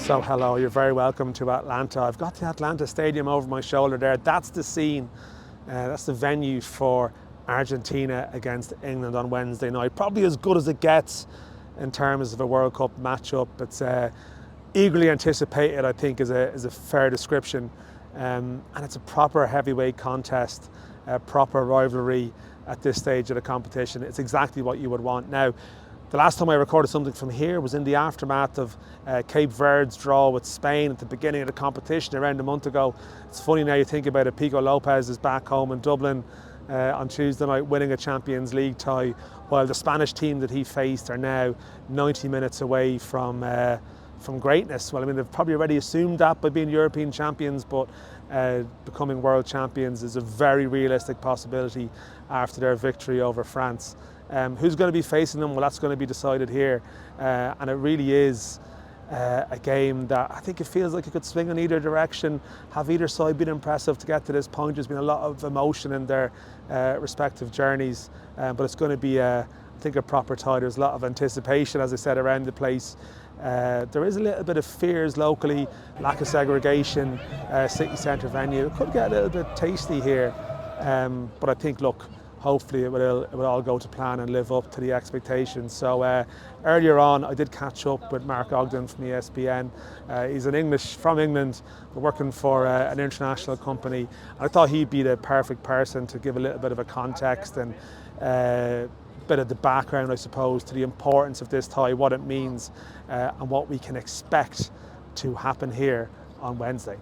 So hello, you're very welcome to Atlanta. I've got the Atlanta Stadium over my shoulder there. That's the scene, that's the venue for Argentina against England on Wednesday night. Probably as good as it gets in terms of a World Cup matchup. It's eagerly anticipated, I think, is a fair description. And it's a proper heavyweight contest, a proper rivalry at this stage of the competition. It's exactly what you would want. Now, the last time I recorded something from here was in the aftermath of Cape Verde's draw with Spain at the beginning of the competition around a month ago. It's funny now you think about it, Pico Lopez is back home in Dublin on Tuesday night winning a Champions League tie, while the Spanish team that he faced are now 90 minutes away from greatness. Well, I mean, they've probably already assumed that by being European champions, but becoming world champions is a very realistic possibility after their victory over France. Who's going to be facing them? Well, that's going to be decided here. And it really is a game that I think it feels like it could swing in either direction. Have either side been impressive to get to this point? There's been a lot of emotion in their respective journeys, but it's going to be, I think, a proper tie. There's a lot of anticipation, as I said, around the place. There is a little bit of fears locally, lack of segregation, city centre venue. It could get a little bit tasty here, but I think, look, hopefully it will all go to plan and live up to the expectations. So earlier on I did catch up with Mark Ogden from ESPN. He's from England, but working for an international company. I thought he'd be the perfect person to give a little bit of a context and bit of the background, I suppose, to the importance of this tie, what it means, and what we can expect to happen here on Wednesday.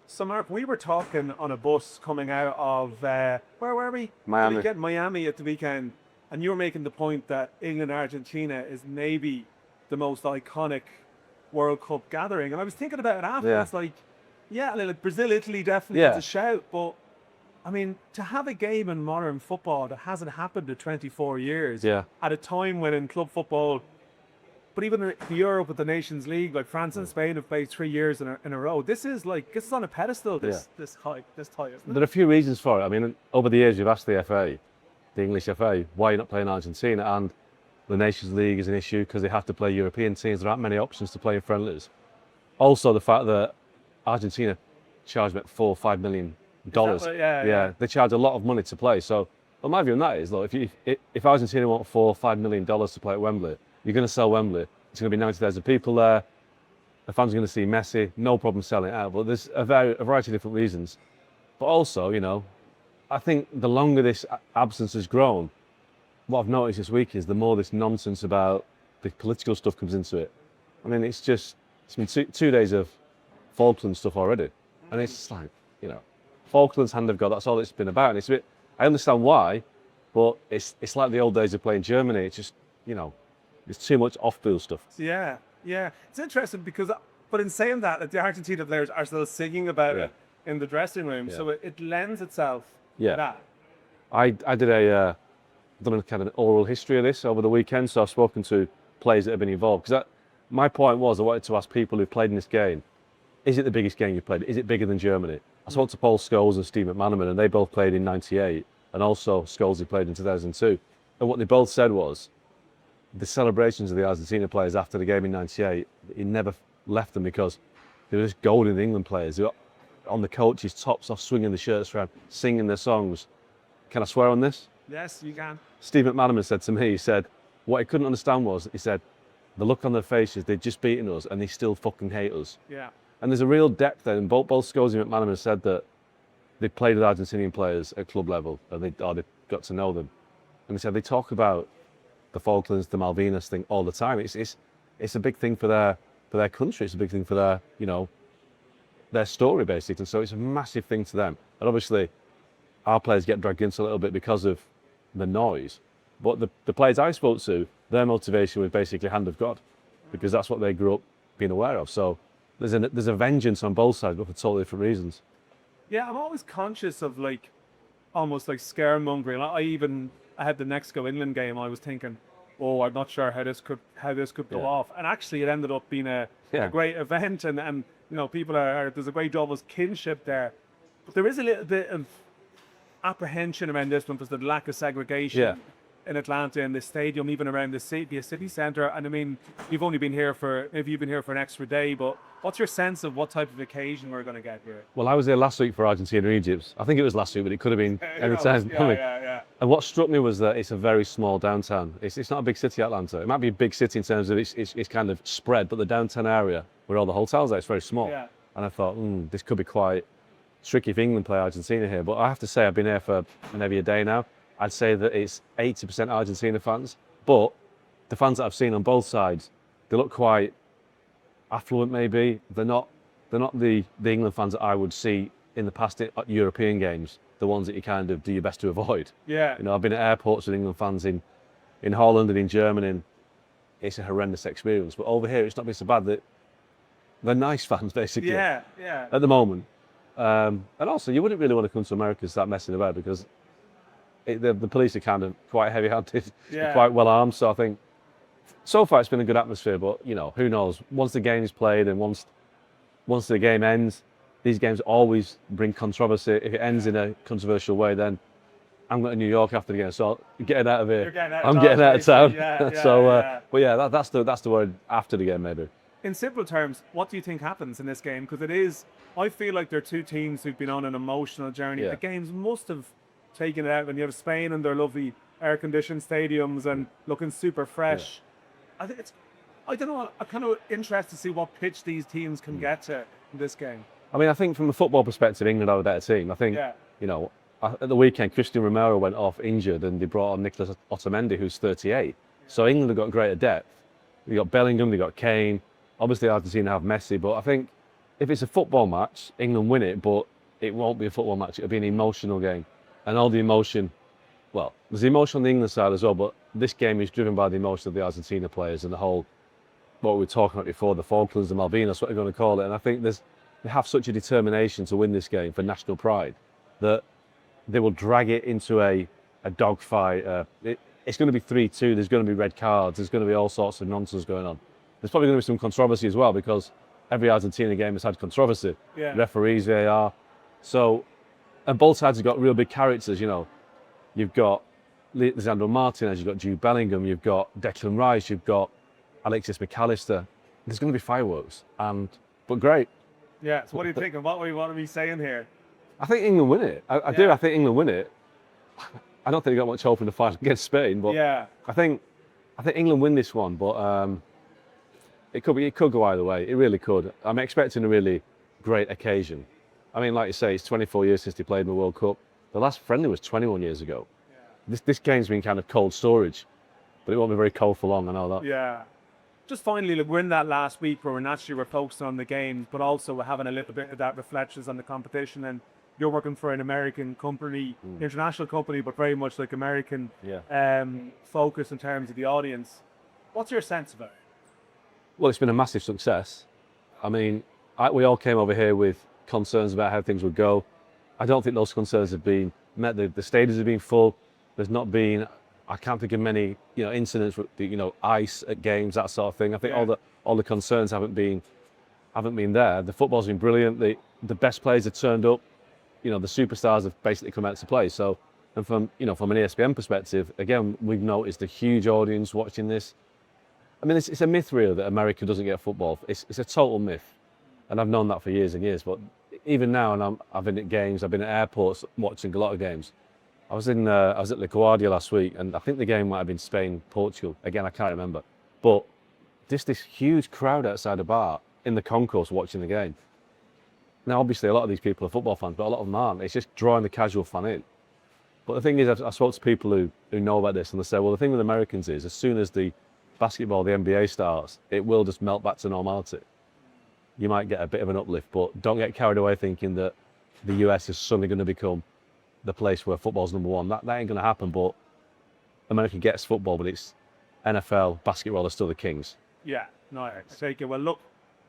So Mark, we were talking on a bus coming out of, where were we? Miami. Miami at the weekend, and you were making the point that England-Argentina is maybe the most iconic World Cup gathering. And I was thinking about it after, Yeah. it's like, yeah, like Brazil-Italy definitely is a shout, but I mean, to have a game in modern football that hasn't happened in 24 years, at a time when in club football, but even in Europe with the Nations League, like France and Spain have played 3 years in a row. This is on a pedestal, this tie, isn't it? There are a few reasons for it. I mean, over the years, you've asked the FA, the English FA, why you're not playing Argentina, and the Nations League is an issue because they have to play European teams. There aren't many options to play in friendlies. Also, the fact that Argentina charged about $4 or $5 million. They charge a lot of money to play. So, well, my view on that is, look, if Argentina want $4 or $5 million to play at Wembley, you're going to sell Wembley. It's going to be 90,000 people there. The fans are going to see Messi. No problem selling it out. But there's a variety of different reasons. But also, you know, I think the longer this absence has grown, what I've noticed this week is the more this nonsense about the political stuff comes into it. I mean, it's been 2 days of Falkland stuff already. And it's just like, you know, Falklands, hand of God, that's all it's been about. And it's a bit, I understand why, but it's like the old days of playing Germany. It's just, you know, it's too much off-field stuff. Yeah. It's interesting because, but in saying that, the Argentina players are still singing about it in the dressing room, so it lends itself to that. I did done a kind of an oral history of this over the weekend, so I've spoken to players that have been involved. Because my point was, I wanted to ask people who've played in this game, is it the biggest game you've played? Is it bigger than Germany? I spoke to Paul Scholes and Steve McManaman, and they both played in '98, and also Scholes, who played in 2002. And what they both said was, the celebrations of the Argentina players after the game in '98, he never left them because they were just golden the England players. They were on the coaches' tops off, swinging the shirts around, singing their songs. Can I swear on this? Yes, you can. Steve McManaman said to me, he said, what he couldn't understand was, he said, the look on their faces, they'd just beaten us and they still fucking hate us. Yeah. And there's a real depth there. And both Scholes and McManaman said that they played with Argentinian players at club level and they got to know them. And they said they talk about the Falklands, the Malvinas thing all the time. It's a big thing for their country. It's a big thing for their, you know, their story basically. And so it's a massive thing to them. And obviously, our players get dragged into a little bit because of the noise. But the players I spoke to, their motivation was basically hand of God, because that's what they grew up being aware of. So there's a vengeance on both sides, but for totally different reasons. Yeah, I'm always conscious of almost like scaremongering. I had the Mexico England game. I was thinking, oh, I'm not sure how this could go off. And actually, it ended up being a great event, and you know, people there's a great job of kinship there. But there is a little bit of apprehension around this one because of the lack of segregation. in Atlanta in the stadium, even around the city centre. And I mean, you've only been here for, maybe you've been here for an extra day, but what's your sense of what type of occasion we're going to get here? Well, I was there last week for Argentina and Egypt. I think it was last week, but it could have been any time. Yeah. And what struck me was that it's a very small downtown. It's not a big city, Atlanta. It might be a big city in terms of it's kind of spread, but the downtown area where all the hotels are, it's very small. Yeah. And I thought, this could be quite tricky if England play Argentina here. But I have to say, I've been here for maybe a day now. I'd say that it's 80% Argentina fans, but the fans that I've seen on both sides, they look quite affluent maybe. They're not the England fans that I would see in the past at European games, the ones that you kind of do your best to avoid. Yeah. You know, I've been at airports with England fans in Holland and in Germany, and it's a horrendous experience. But over here, it's not been so bad. They're nice fans, basically. Yeah. At the moment. And also, you wouldn't really want to come to America and start messing about because the police are kind of quite heavy-handed, quite well-armed. So I think so far it's been a good atmosphere, but, you know, who knows? Once the game is played and once the game ends, these games always bring controversy. If it ends in a controversial way, then I'm going to New York after the game. So getting out of here, I'm getting out of town. But yeah, that's the word after the game, maybe. In simple terms, what do you think happens in this game? Because I feel like they're two teams who've been on an emotional journey. Yeah. The games must have taken it out when you have Spain and their lovely air-conditioned stadiums and looking super fresh. Yeah. I don't know, I'm kind of interested to see what pitch these teams can get to in this game. I mean, I think from a football perspective, England are a better team. I think, you know, at the weekend, Christian Romero went off injured and they brought on Nicolas Otamendi, who's 38. So England have got greater depth. They got Bellingham, they got Kane. Obviously, Argentina have Messi, but I think if it's a football match, England win it, but it won't be a football match. It'll be an emotional game. And all the emotion, well, there's the emotion on the England side as well, but this game is driven by the emotion of the Argentina players and the whole, what we were talking about before, the Falklands, the Malvinas, what they're going to call it. And I think they have such a determination to win this game for national pride that they will drag it into a dogfight. It's going to be 3-2. There's going to be red cards. There's going to be all sorts of nonsense going on. There's probably going to be some controversy as well because every Argentina game has had controversy. Yeah. Referees, VAR. So, and both sides have got real big characters, you know. You've got Lisandro Martinez, you've got Jude Bellingham, you've got Declan Rice, you've got Alexis McAllister. There's going to be fireworks, but great. Yeah, so what are you thinking? What are we saying here? I think England win it. I do. I think England win it. I don't think they got much hope in the final against Spain, but I think England win this one. But it could go either way. It really could. I'm expecting a really great occasion. I mean, like you say, it's 24 years since they played in the World Cup. The last friendly was 21 years ago. Yeah. This game's been kind of cold storage, but it won't be very cold for long. I know that. Yeah. Just finally, like, we're in that last week where we're focusing on the games, but also we're having a little bit of that reflections on the competition. And you're working for an American company, international company, but very much like American focus in terms of the audience. What's your sense about it? Well, it's been a massive success. I mean, we all came over here with concerns about how things would go. I don't think those concerns have been met. The stadiums have been full. There's not been, I can't think of many, incidents with ice at games, that sort of thing. I think all the concerns haven't been there. The football's been brilliant. The best players have turned up. The superstars have basically come out to play. So, and from an ESPN perspective, again, we've noticed a huge audience watching this. I mean, it's a myth really that America doesn't get football. It's a total myth, and I've known that for years and years. But even now, and I've been at games, I've been at airports watching a lot of games. I was at LaGuardia last week, and I think the game might have been Spain-Portugal. Again, I can't remember. But just this huge crowd outside the bar in the concourse watching the game. Now, obviously, a lot of these people are football fans, but a lot of them aren't. It's just drawing the casual fan in. But the thing is, I spoke to people who know about this, and they say, well, the thing with Americans is, as soon as the basketball, the NBA starts, it will just melt back to normality. You might get a bit of an uplift, but don't get carried away thinking that the US is suddenly going to become the place where football's number one. That ain't going to happen, but America gets football, but it's NFL, basketball are still the kings. Yeah, no, I take it. Well, look,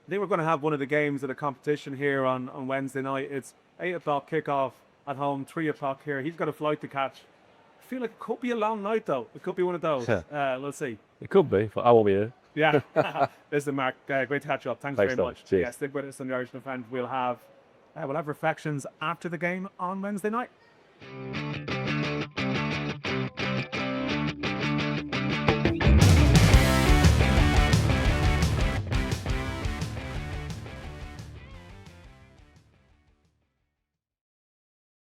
I think we're going to have one of the games of the competition here on Wednesday night. It's 8 o'clock kickoff at home, 3 o'clock here. He's got a flight to catch. I feel like it could be a long night, though. It could be one of those. We'll see. It could be, but I won't be here. Yeah. Listen, Mark, great to catch you up. Thanks very much. Cheers. Yeah, stick with us on the Irish Defend. We'll have reflections after the game on Wednesday night.